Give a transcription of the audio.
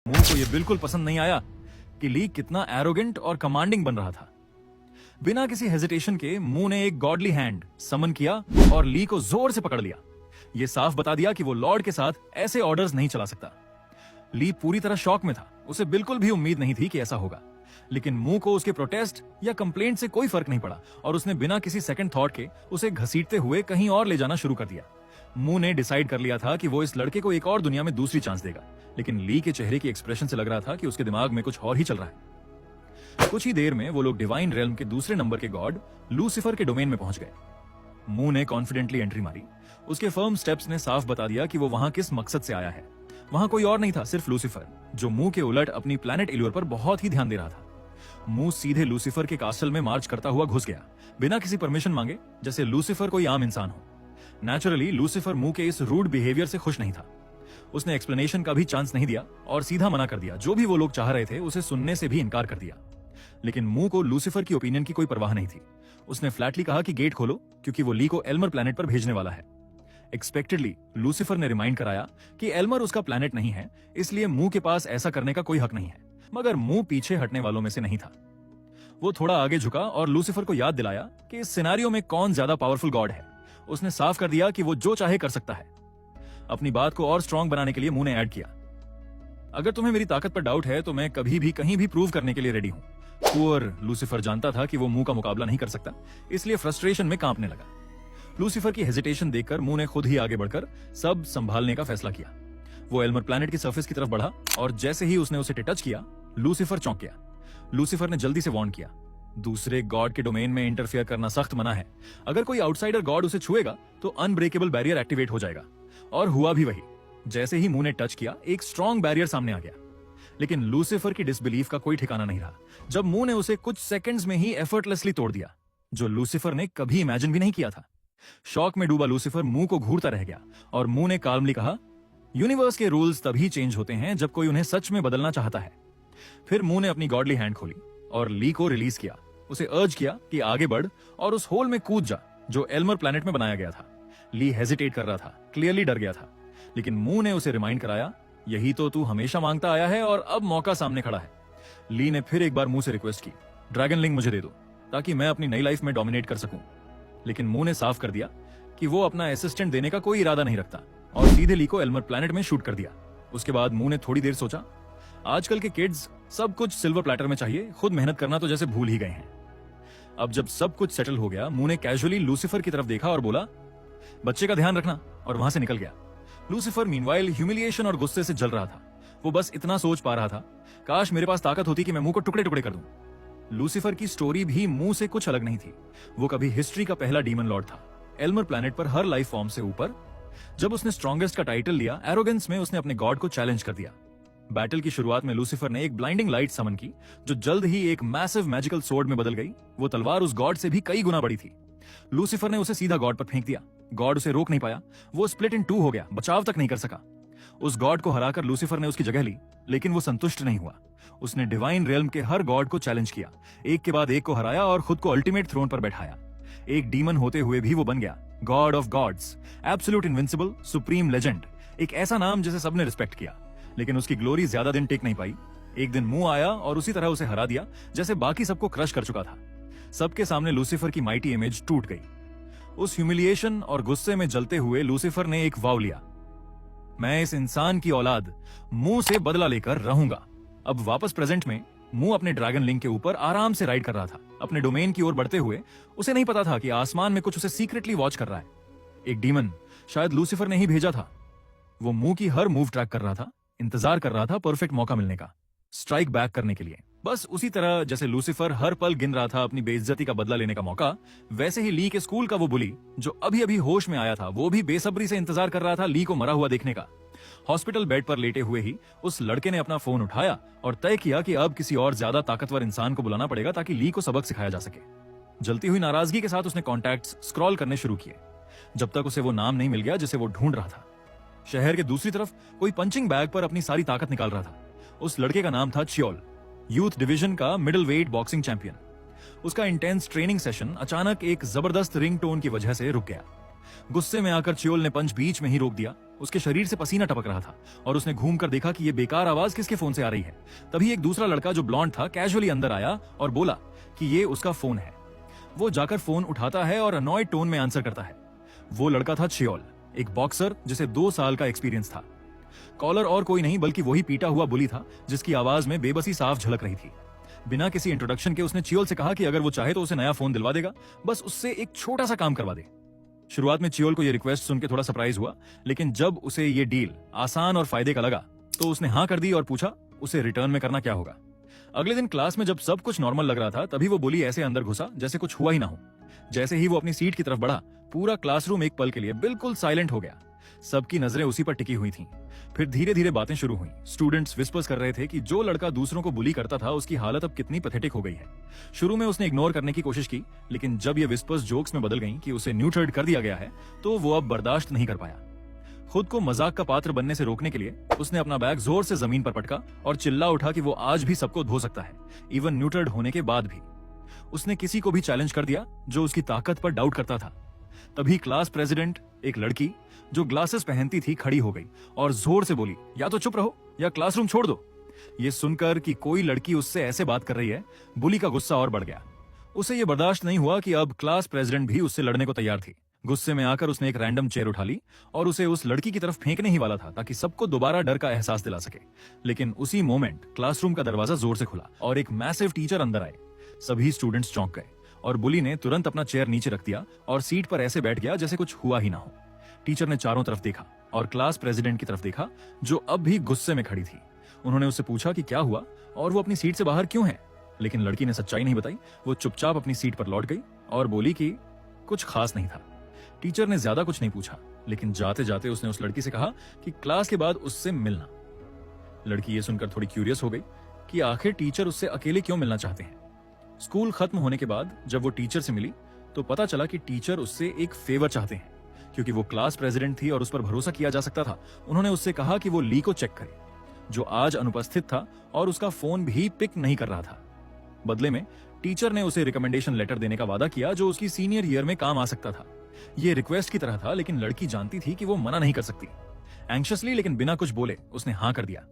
मुंह को यह बिल्कुल पसंद नहीं आया कि ली कितना एरोगेंट और कमांडिंग बन रहा था। बिना किसी हेजिटेशन के मुंह ने एक गॉडली हैंड समन किया और ली को जोर से पकड़ लिया। यह साफ बता दिया कि वो लॉर्ड के साथ ऐसे ऑर्डर्स नहीं चला सकता। ली पूरी तरह शॉक में था। उसे बिल्कुल भी उम्मीद नहीं थी कि ऐसा होगा, लेकिन मुंह को उसके प्रोटेस्ट या कंप्लेंट से कोई फर्क नहीं पड़ा और उसने बिना किसी सेकंड थॉट के उसे घसीटते हुए कहीं और ले जाना शुरू कर दिया। मुंह ने डिसाइड कर लिया था कि वो इस लड़के को एक और दुनिया में दूसरी चांस देगा, लेकिन ली के चेहरे की एक्सप्रेशन से लग रहा था कि उसके दिमाग में कुछ और ही चल रहा है। कुछ ही देर में वो लोग डिवाइन रेल्म के दूसरे नंबर के गॉड लूसीफर के डोमेन में पहुंच गए। मुंह ने कॉन्फिडेंटली एंट्री मारी। उसके फर्म स्टेप्स ने साफ बता दिया कि वो वहां किस मकसद से आया है। वहां कोई और नहीं था, सिर्फ लूसीफर, जो मुंह के उलट अपनी प्लैनेट इल्योर पर बहुत ही ध्यान दे रहा था। मुंह सीधे लूसीफर के कास्टल में मार्च करता हुआ घुस गया, बिना किसी परमिशन मांगे, जैसे लूसीफर कोई आम इंसान हो। नेचुरली लूसीफर मुंह के इस रूड बिहेवियर से खुश नहीं था। उसने एक्सप्लेनेशन का भी चांस नहीं दिया और सीधा मना कर दिया। जो भी वो लोग चाह रहे थे उसे सुनने से भी इनकार कर दिया। लेकिन मुंह को लूसीफर की ओपिनियन की कोई परवाह नहीं थी। उसने फ्लैटली कहा कि गेट खोलो, क्योंकि वो ली को एल्मर प्लैनेट पर भेजने वाला है। एक्सपेक्टेडली लूसीफर ने रिमाइंड कराया कि एल्मर उसका प्लैनेट नहीं है, इसलिए मुंह के पास ऐसा करने का कोई हक नहीं है। मगर मुंह पीछे हटने वालों में से नहीं था। वो थोड़ा आगे झुका और लूसीफर को याद दिलाया कि इस सिनेरियो में कौन ज्यादा पावरफुल गॉड है। उसने साफ कर दिया कि वो जो चाहे कर सकता है। अपनी बात को और स्ट्रांग बनाने के लिए मुंह ने ऐड किया, अगर तुम्हें मेरी ताकत पर डाउट है तो मैं कभी भी कहीं भी प्रूव करने के लिए रेडी हूं। पुअर लूसीफर जानता था कि वो मुंह का मुकाबला नहीं कर सकता, इसलिए फ्रस्ट्रेशन में कांपने लगा। लूसीफर की हेजिटेशन देखकर मुंह ने खुद ही आगे बढ़कर सब संभालने का फैसला किया। वो एल्मर प्लैनेट की सरफेस की तरफ बढ़ा और जैसे ही उसने उसे टच किया, लूसीफर चौंक गया। लूसीफर ने जल्दी से वार्न किया, दूसरे गॉड के डोमेन में इंटरफेयर करना सख्त मना है। अगर कोई आउटसाइडर गॉड उसे छुएगा तो अनब्रेकेबल बैरियर एक्टिवेट हो जाएगा। और हुआ भी वही। जैसे ही मुंह ने टच किया, एक स्ट्रॉन्ग बैरियर सामने आ गया। लेकिन लूसीफर की डिसबिलीफ का कोई ठिकाना नहीं रहा जब मुंह ने उसे कुछ सेकंड्स में ही एफर्टलेसली तोड़ दिया, जो लूसीफर ने कभी इमेजिन भी नहीं किया था। शॉक में डूबा लूसीफर मुंह को घूरता रह गया और मुंह ने काल्मली कहा, यूनिवर्स के रूल्स तभी चेंज होते हैं जब कोई उन्हें सच में बदलना चाहता है। फिर मुंह ने अपनी गॉडली हैंड खोली और ली को रिलीज किया। उसे अर्ज किया कि आगे बढ़ और उस होल में कूद जा जो एल्मर प्लैनेट में बनाया गया था। ली हेजिटेट कर रहा था, क्लियरली डर गया था, लेकिन मुंह ने उसे रिमाइंड कराया, यही तो तू हमेशा मांगता आया है और अब मौका सामने खड़ा है। ली ने फिर एक बार मुंह से रिक्वेस्ट की, ड्रैगन लिंक मुझे दे दो ताकि मैं अपनी नई लाइफ में डोमिनेट कर सकूं। लेकिन मुंह ने साफ कर दिया कि वो अपना असिस्टेंट देने का कोई इरादा नहीं रखता और सीधे ली को एल्मर प्लैनेट में शूट कर दिया। उसके बाद मुंह ने थोड़ी देर सोचा, आजकल के किड्स सब कुछ सिल्वर प्लेटर में चाहिए, खुद मेहनत करना तो जैसे भूल ही गए हैं। अब जब सब कुछ सेटल हो गया, मुंह ने कैजुअली लूसीफर की तरफ देखा और बोला, बच्चे का ध्यान रखना, और वहां से निकल गया। लूसीफर मीनवाइल ह्यूमिलिएशन और गुस्से से जल रहा था। वो बस इतना सोच पा रहा था, काश मेरे पास ताकत होती कि मैं मुंह को टुकड़े टुकड़े कर दूं। लूसीफर की स्टोरी भी मुंह से कुछ अलग नहीं थी। वो कभी हिस्ट्री का पहला डीमन लॉर्ड था, एल्मर प्लैनेट पर हर लाइफ फॉर्म से ऊपर। जब उसने स्ट्रॉन्गेस्ट का टाइटल लिया, एरोगेंस में उसने अपने गॉड को चैलेंज कर दिया। बैटल की शुरुआत में लूसीफर ने एक ब्लाइंडिंग लाइट समन की, जो जल्द ही एक मैसिव मैजिकल सोर्ड में बदल गई। वो तलवार उस गॉड से भी कई गुना बड़ी थी। लूसीफर ने उसे सीधा गॉड पर फेंक दिया। गॉड उसे रोक नहीं पाया, वो स्प्लिट इन 2 हो गया, बचाव तक नहीं कर सका। उस गॉड को हराकर लूसीफर ने उसकी जगह ली, लेकिन वो संतुष्ट नहीं हुआ। उसने डिवाइन रेल्म के हर गॉड को चैलेंज किया, एक के बाद एक को हराया और खुद को अल्टीमेट थ्रोन पर बैठाया। एक डीमन होते हुए भी वो बन गया god of gods, absolute invincible, supreme legend. एक ऐसा नाम जिसे सबने रिस्पेक्ट किया, लेकिन उसकी ग्लोरी ज्यादा दिन टिक नहीं पाई। एक दिन मुंह आया और उसी तरह उसे हरा दिया जैसे बाकी सबको क्रश कर चुका था। सबके सामने लूसीफर की माइटी इमेज टूट गई। उस ह्यूमिलिएशन और गुस्से में जलते हुए लूसीफर ने एक वाव लिया, मैं इस इंसान की औलाद मुंह से बदला लेकर रहूंगा। अब वापस प्रेजेंट में मुंह अपने ड्रैगन लिंक के ऊपर आराम से राइड कर रहा था, अपने डोमेन की ओर बढ़ते हुए। उसे नहीं पता था कि आसमान में कुछ उसे सीक्रेटली वॉच कर रहा है। एक डीमन, शायद लूसीफर ने ही भेजा था। वो मुंह की हर मूव ट्रैक कर रहा था, इंतजार कर रहा था परफेक्ट मौका मिलने का, स्ट्राइक बैक करने के लिए। बस उसी तरह जैसे लूसीफर हर पल गिन रहा था अपनी बेइज्जती का बदला लेने का मौका, वैसे ही ली के स्कूल का वो बुली जो अभी अभी होश में आया था, वो भी बेसब्री से इंतजार कर रहा था ली को मरा हुआ देखने का। हॉस्पिटल बेड पर लेटे हुए ही उस लड़के ने अपना फोन उठाया और तय किया कि अब किसी और ज्यादा ताकतवर इंसान को बुलाना पड़ेगा ताकि ली को सबक सिखाया जा सके। जलती हुई नाराजगी के साथ उसने कॉन्टैक्ट्स स्क्रॉल करने शुरू किए, जब तक उसे वो नाम नहीं मिल गया जिसे वो ढूंढ रहा था। शहर के दूसरी तरफ कोई पंचिंग बैग पर अपनी सारी ताकत निकाल रहा था। उस लड़के का नाम था च्योल, यूथ डिवीजन का मिडिल वेट बॉक्सिंग चैंपियन। उसका इंटेंस ट्रेनिंग सेशन अचानक एक जबरदस्त रिंगटोन की वजह से रुक गया। गुस्से में आकर चियोल ने पंच बीच में ही रोक दिया। उसके शरीर से पसीना टपक रहा था और उसने घूम कर देखा कि ये बेकार आवाज किसके फोन से आ रही है। तभी एक दूसरा लड़का जो ब्लॉन्ड था कैजुअली अंदर आया और बोला कि ये उसका फोन है। वो जाकर फोन उठाता है और अनॉयड टोन में आंसर करता है। वो लड़का था चियोल, एक बॉक्सर जिसे 2 साल का एक्सपीरियंस था। कॉलर और कोई नहीं बल्कि वही पीटा हुआ बुली था जिसकी आवाज में बेबसी साफ झलक रही थी। बिना किसी इंट्रोडक्शन के उसने चियोल से कहा कि अगर वो चाहे तो उसे नया फोन दिलवा देगा, बस उससे एक छोटा सा काम करवा दे। शुरुआत में चियोल को यह रिक्वेस्ट सुन के थोड़ा सरप्राइज हुआ, लेकिन जब उसे ये डील आसान और फायदे का लगा तो उसने हाँ कर दी और पूछा उसे रिटर्न में करना क्या होगा। अगले दिन क्लास में जब सब कुछ नॉर्मल लग रहा था तभी वो बुली ऐसे अंदर घुसा जैसे कुछ हुआ ही ना हो। जैसे ही वो अपनी सीट की तरफ बढ़ा, पूरा क्लासरूम एक पल के लिए बिल्कुल साइलेंट हो गया। सबकी नजरें उसी पर टिकी हुई थीं। फिर धीरे धीरे बातें शुरू हुई। स्टूडेंट्स विस्पर्स कर रहे थे कि जो लड़का दूसरों को बुली करता था उसकी हालत अब कितनी पैथेटिक हो गई है। शुरू में उसने इग्नोर करने की कोशिश की, लेकिन जब ये विस्पर्स जोक्स में बदल गईं कि उसे न्यूटर्ड कर दिया गया है तो वो अब बर्दाश्त नहीं कर पाया। खुद को मजाक का पात्र बनने से रोकने के लिए उसने अपना बैग जोर से जमीन पर पटका और चिल्ला उठा कि वो आज भी सबको धो सकता है, इवन न्यूटर्ड होने के बाद भी। उसने किसी को भी चैलेंज कर दिया जो उसकी ताकत पर डाउट करता था। तभी क्लास प्रेसिडेंट, एक लड़की जो ग्लासेस पहनती थी, खड़ी हो गई और जोर से बोली, या तो चुप रहो या क्लासरूम छोड़ दो। ये सुनकर कि कोई लड़की उससे ऐसे बात कर रही है, बुली का गुस्सा और बढ़ गया। उसे ये बर्दाश्त नहीं हुआ कि अब क्लास प्रेसिडेंट भी उससे लड़ने को तैयार थी। गुस्से में आकर उसने एक रैंडम चेयर उठा ली और उसे उस लड़की की तरफ फेंकने ही वाला था ताकि सबको दोबारा डर का एहसास दिला सके। लेकिन उसी मोमेंट क्लासरूम का दरवाजा जोर से खुला और एक मैसिव टीचर अंदर आए। सभी स्टूडेंट्स चौंक गए और बुली ने तुरंत अपना चेयर नीचे रख दिया और सीट पर ऐसे बैठ गया जैसे कुछ हुआ ही ना हो। टीचर ने चारों तरफ देखा और क्लास प्रेसिडेंट की तरफ देखा जो अब भी गुस्से में खड़ी थी। उन्होंने उससे पूछा कि क्या हुआ और वो अपनी सीट से बाहर क्यों है, लेकिन लड़की ने सच्चाई नहीं बताई। वो चुपचाप अपनी सीट पर लौट गई और बोली कि कुछ खास नहीं था। टीचर ने ज्यादा कुछ नहीं पूछा, लेकिन जाते जाते उसने उस लड़की से कहा कि क्लास के बाद उससे मिलना। लड़की ये सुनकर थोड़ी क्यूरियस हो गई कि आखिर टीचर उससे अकेले क्यों मिलना चाहते हैं। स्कूल खत्म होने के बाद जब वो टीचर से मिली तो पता चला कि टीचर उससे एक फेवर चाहते हैं। क्योंकि वो क्लास प्रेसिडेंट थी और उस पर भरोसा किया जा सकता था, उन्होंने उससे कहा कि वो ली को चेक करे, जो आज अनुपस्थित था और उसका फोन भी पिक नहीं कर रहा था। बदले में टीचर ने उसे रिकमेंडेशन लेटर देने का वादा किया जो उसकी सीनियर ईयर में काम आ सकता था। ये रिक्वेस्ट की तरह था, लेकिन लड़की जानती थी कि वो मना नहीं कर सकती। एंग्शियसली लेकिन बिना कुछ बोले उसने हाँ कर दिया।